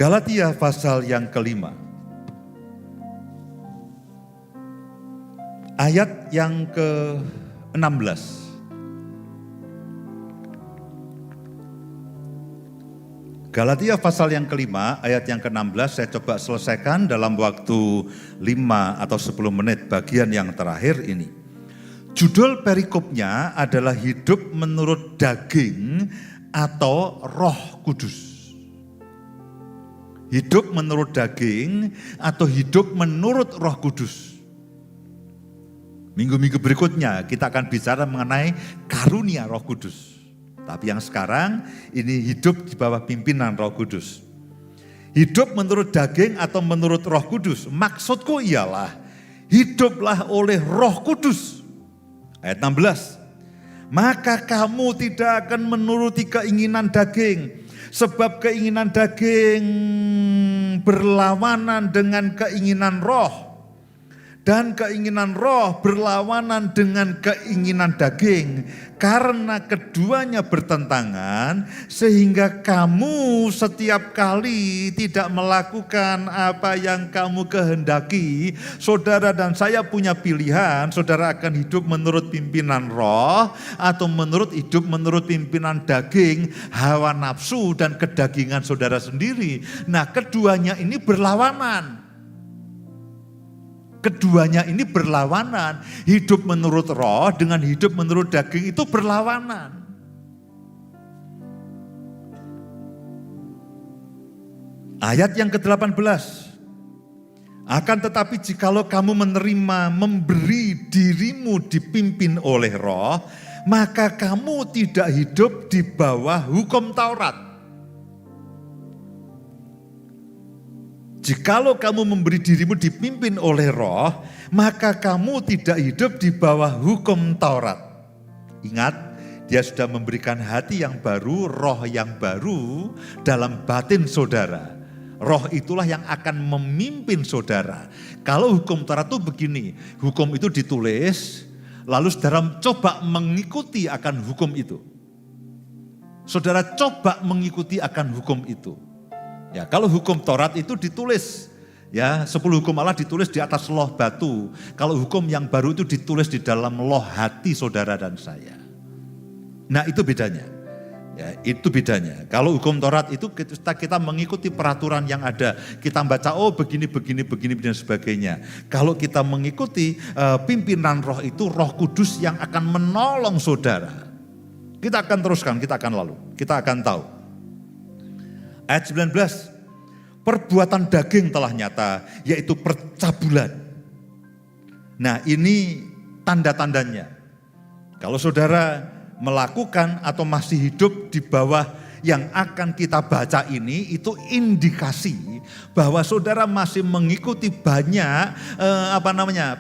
Galatia pasal yang kelima. Ayat yang ke-16. Galatia pasal yang kelima, ayat yang ke-16, saya coba selesaikan dalam waktu 5 atau 10 menit bagian yang terakhir ini. Judul perikopnya adalah hidup menurut daging atau Roh Kudus. Hidup menurut daging atau hidup menurut Roh Kudus. Minggu-minggu berikutnya kita akan bicara mengenai karunia Roh Kudus. Tapi yang sekarang ini hidup di bawah pimpinan Roh Kudus. Hidup menurut daging atau menurut Roh Kudus. Maksudku ialah hiduplah oleh Roh Kudus. Ayat 16. Maka kamu tidak akan menuruti keinginan daging. Sebab keinginan daging berlawanan dengan keinginan roh. Dan keinginan roh berlawanan dengan keinginan daging. Karena keduanya bertentangan, sehingga kamu setiap kali tidak melakukan apa yang kamu kehendaki. Saudara dan saya punya pilihan, saudara akan hidup menurut pimpinan roh, atau hidup menurut pimpinan daging, hawa nafsu dan kedagingan saudara sendiri. Nah, keduanya ini berlawanan. Keduanya ini berlawanan. Hidup menurut roh dengan hidup menurut daging itu berlawanan. Ayat yang ke-18. Akan tetapi jikalau kamu memberi dirimu dipimpin oleh roh, maka kamu tidak hidup di bawah hukum Taurat. Jikalau kamu memberi dirimu dipimpin oleh roh, maka kamu tidak hidup di bawah hukum Taurat. Ingat, dia sudah memberikan hati yang baru, roh yang baru dalam batin saudara. Roh itulah yang akan memimpin saudara. Kalau hukum Taurat itu begini, hukum itu ditulis, lalu saudara coba mengikuti akan hukum itu. Saudara coba mengikuti akan hukum itu. Ya, kalau hukum Taurat itu ditulis, ya 10 hukum Allah ditulis di atas loh batu. Kalau hukum yang baru itu ditulis di dalam loh hati saudara dan saya. Nah, itu bedanya. Ya, itu bedanya. Kalau hukum Taurat itu kita mengikuti peraturan yang ada. Kita baca, oh begini, dan sebagainya. Kalau kita mengikuti pimpinan roh itu, Roh Kudus yang akan menolong saudara. Kita akan teruskan, kita akan tahu. Ayat 19, perbuatan daging telah nyata, yaitu percabulan. Nah, ini tanda-tandanya. Kalau saudara melakukan atau masih hidup di bawah yang akan kita baca ini, itu indikasi bahwa saudara masih mengikuti banyak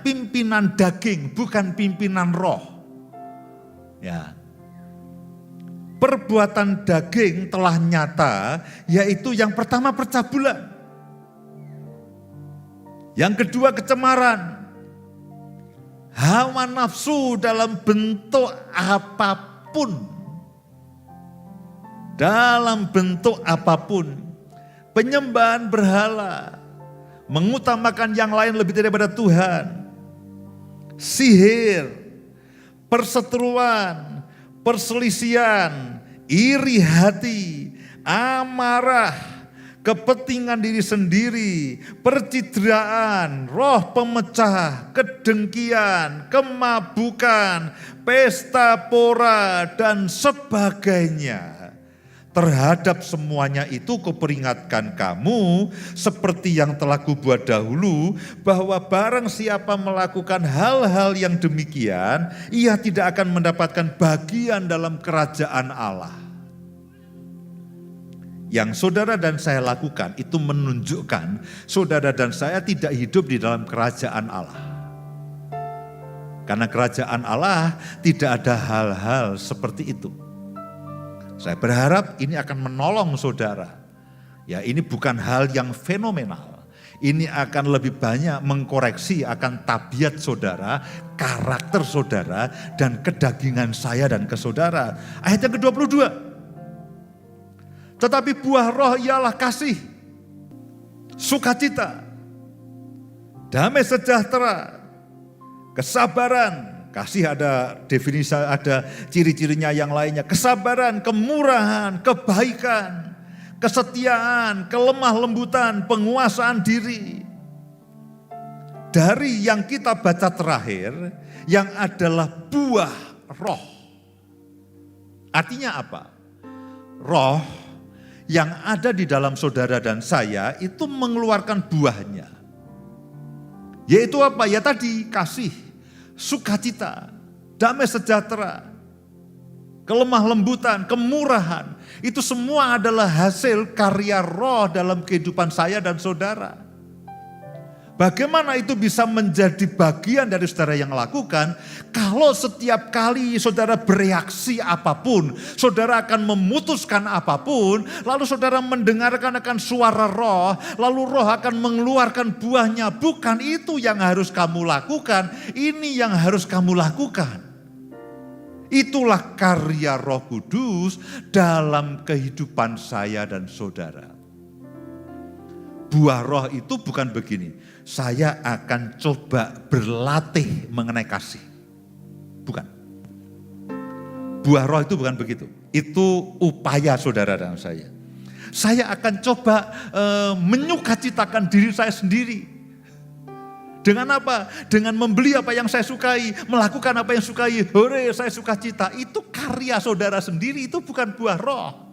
pimpinan daging, bukan pimpinan roh. Ya. Perbuatan daging telah nyata, yaitu yang pertama percabulan. Yang kedua kecemaran. Hawa nafsu dalam bentuk apapun. Dalam bentuk apapun. Penyembahan berhala. Mengutamakan yang lain lebih daripada Tuhan. Sihir. Perseteruan. Perselisihan, iri hati, amarah, kepentingan diri sendiri, percidraan, roh pemecah, kedengkian, kemabukan, pesta pora, dan sebagainya. Terhadap semuanya itu kuperingatkan kamu seperti yang telah kubuat dahulu, bahwa barang siapa melakukan hal-hal yang demikian, ia tidak akan mendapatkan bagian dalam kerajaan Allah. Yang saudara dan saya lakukan itu menunjukkan saudara dan saya tidak hidup di dalam kerajaan Allah. Karena kerajaan Allah tidak ada hal-hal seperti itu. Saya berharap ini akan menolong saudara. Ya, ini bukan hal yang fenomenal. Ini akan lebih banyak mengkoreksi akan tabiat saudara, karakter saudara, dan kedagingan saya dan ke saudara. Ayat yang ke-22. Tetapi buah roh ialah kasih, sukacita, damai sejahtera, kesabaran, kasih ada definisi, ada ciri-cirinya yang lainnya, kesabaran, kemurahan, kebaikan, kesetiaan, kelemah lembutan, penguasaan diri. Dari yang kita baca terakhir, yang adalah buah roh. Artinya apa? Roh yang ada di dalam saudara dan saya itu mengeluarkan buahnya. Yaitu apa? Ya tadi, kasih, sukacita, damai sejahtera, kelemah lembutan, kemurahan. Itu semua adalah hasil karya roh dalam kehidupan saya dan saudara. Bagaimana itu bisa menjadi bagian dari saudara yang lakukan? Kalau setiap kali saudara bereaksi apapun, saudara akan memutuskan apapun, lalu saudara mendengarkan akan suara roh, lalu roh akan mengeluarkan buahnya. Bukan itu yang harus kamu lakukan, ini yang harus kamu lakukan. Itulah karya Roh Kudus dalam kehidupan saya dan saudara. Buah roh itu bukan begini, saya akan coba berlatih mengenai kasih. Bukan. Buah roh itu bukan begitu. Itu upaya saudara dan saya. Saya akan coba menyukacitakan diri saya sendiri. Dengan apa? Dengan membeli apa yang saya sukai, melakukan apa yang sukai. Hore, saya sukacita. Itu karya saudara sendiri, itu bukan buah roh.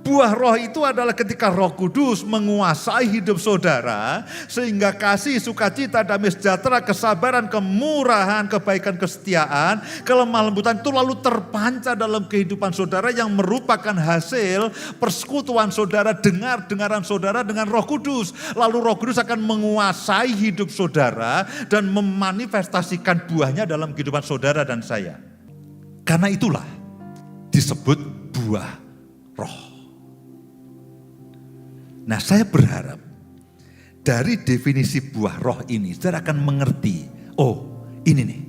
Buah roh itu adalah ketika Roh Kudus menguasai hidup saudara, sehingga kasih, sukacita, damai sejahtera, kesabaran, kemurahan, kebaikan, kesetiaan, kelemah lembutan itu lalu terpancar dalam kehidupan saudara yang merupakan hasil persekutuan saudara, dengaran saudara dengan Roh Kudus. Lalu Roh Kudus akan menguasai hidup saudara dan memanifestasikan buahnya dalam kehidupan saudara dan saya. Karena itulah disebut buah roh. Nah, saya berharap dari definisi buah roh ini, saudara akan mengerti, oh ini nih.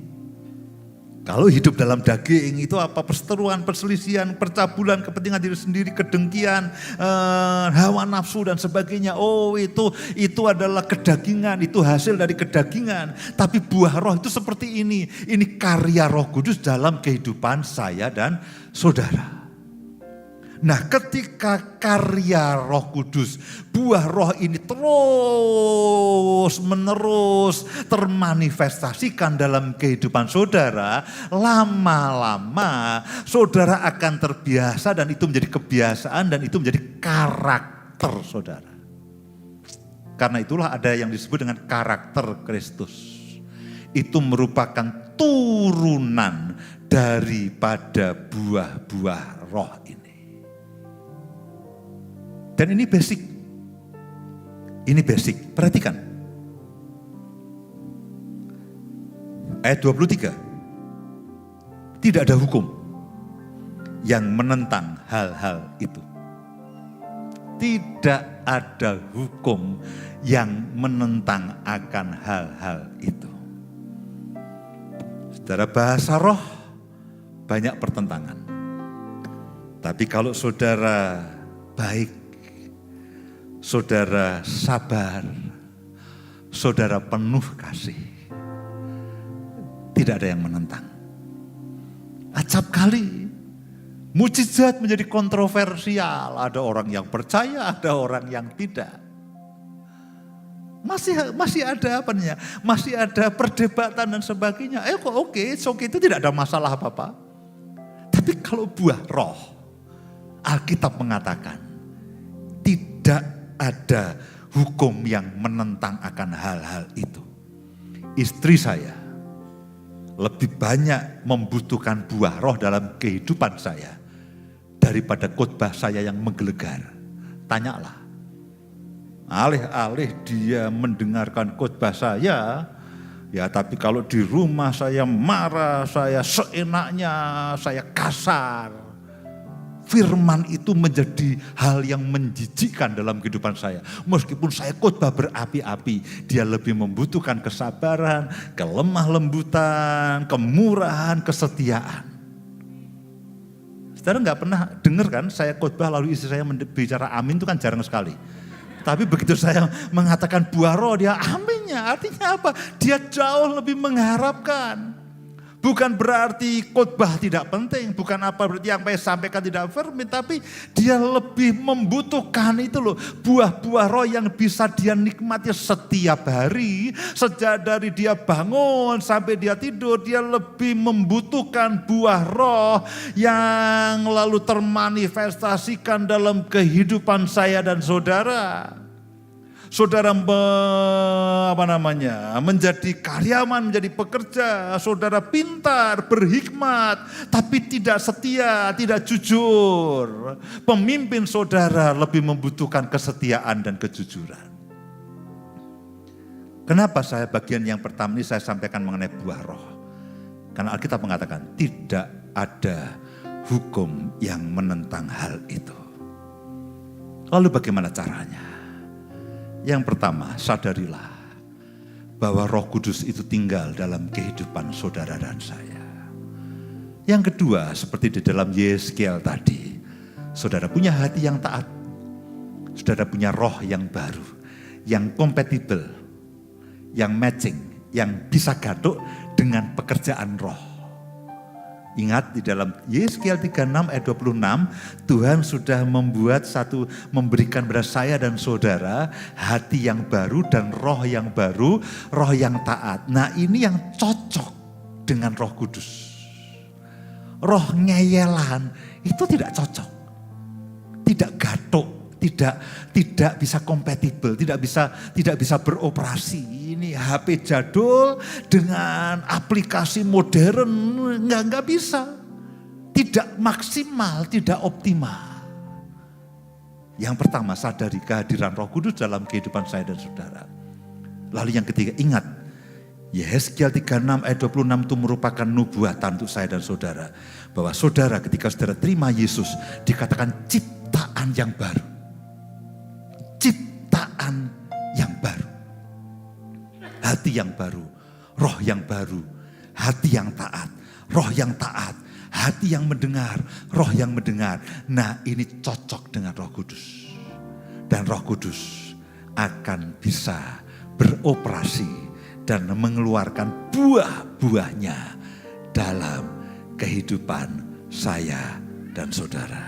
Kalau hidup dalam daging itu apa? Perseteruan, perselisihan, percabulan, kepentingan diri sendiri, kedengkian, hawa nafsu dan sebagainya. Oh itu adalah kedagingan, itu hasil dari kedagingan. Tapi buah roh itu seperti ini. Ini karya Roh Kudus dalam kehidupan saya dan saudara. Nah, ketika karya Roh Kudus, buah roh ini terus menerus termanifestasikan dalam kehidupan saudara, lama-lama saudara akan terbiasa dan itu menjadi kebiasaan dan itu menjadi karakter saudara. Karena itulah ada yang disebut dengan karakter Kristus. Itu merupakan turunan daripada buah-buah roh ini. Dan ini basic. Ini basic. Perhatikan. Ayat 23. Tidak ada hukum yang menentang hal-hal itu. Tidak ada hukum yang menentang akan hal-hal itu. Secara bahasa roh banyak pertentangan. Tapi kalau saudara baik, saudara sabar, saudara penuh kasih, tidak ada yang menentang. Acap kali mujizat menjadi kontroversial. Ada orang yang percaya, ada orang yang tidak. Masih ada apa namanya? Masih ada perdebatan dan sebagainya. Oke, itu tidak ada masalah apa-apa. Tapi kalau buah roh, Alkitab mengatakan tidak ada hukum yang menentang akan hal-hal itu. Istri saya lebih banyak membutuhkan buah roh dalam kehidupan saya daripada khotbah saya yang menggelegar. Tanyalah. Alih-alih dia mendengarkan khotbah saya, ya tapi kalau di rumah saya marah, saya seenaknya, saya kasar. Firman itu menjadi hal yang menjijikkan dalam kehidupan saya. Meskipun saya khotbah berapi-api, dia lebih membutuhkan kesabaran, kelemah lembutan, kemurahan, kesetiaan. Saudara nggak pernah dengar kan saya khotbah lalu istri saya bicara amin, itu kan jarang sekali. Tapi begitu saya mengatakan buah roh, dia aminnya. Artinya apa? Dia jauh lebih mengharapkan. Bukan berarti khotbah tidak penting, bukan apa berarti yang saya sampaikan tidak firman, tapi dia lebih membutuhkan itu loh, buah-buah roh yang bisa dia nikmati setiap hari, sejak dari dia bangun sampai dia tidur, dia lebih membutuhkan buah roh yang lalu termanifestasikan dalam kehidupan saya dan saudara. Saudara menjadi karyawan, menjadi pekerja, saudara pintar, berhikmat, tapi tidak setia, tidak jujur. Pemimpin saudara lebih membutuhkan kesetiaan dan kejujuran. Kenapa saya bagian yang pertama ini saya sampaikan mengenai buah roh? Karena Alkitab mengatakan tidak ada hukum yang menentang hal itu. Lalu bagaimana caranya? Yang pertama, sadarilah bahwa Roh Kudus itu tinggal dalam kehidupan saudara dan saya. Yang kedua, seperti di dalam Yeskiel tadi, saudara punya hati yang taat, saudara punya roh yang baru, yang kompatibel, yang matching, yang bisa gaduk dengan pekerjaan roh. Ingat di dalam Yeskiel 36 ayat 26, Tuhan sudah memberikan kepada saya dan saudara hati yang baru dan roh yang baru, roh yang taat. Nah ini yang cocok dengan Roh Kudus. Roh ngeyelan itu tidak cocok, tidak gatuk, tidak bisa kompatibel, tidak bisa beroperasi. Ini HP jadul dengan aplikasi modern nggak bisa, tidak maksimal, tidak optimal. Yang pertama, sadari kehadiran Roh Kudus dalam kehidupan saya dan saudara. Lalu yang ketiga, ingat Yeskiel 36 ayat 26 itu merupakan nubuatan untuk saya dan saudara, bahwa saudara ketika saudara terima Yesus dikatakan ciptaan yang baru. Ciptaan yang baru. Hati yang baru, roh yang baru, hati yang taat, roh yang taat, hati yang mendengar, roh yang mendengar. Nah ini cocok dengan Roh Kudus. Dan Roh Kudus akan bisa beroperasi dan mengeluarkan buah-buahnya dalam kehidupan saya dan saudara.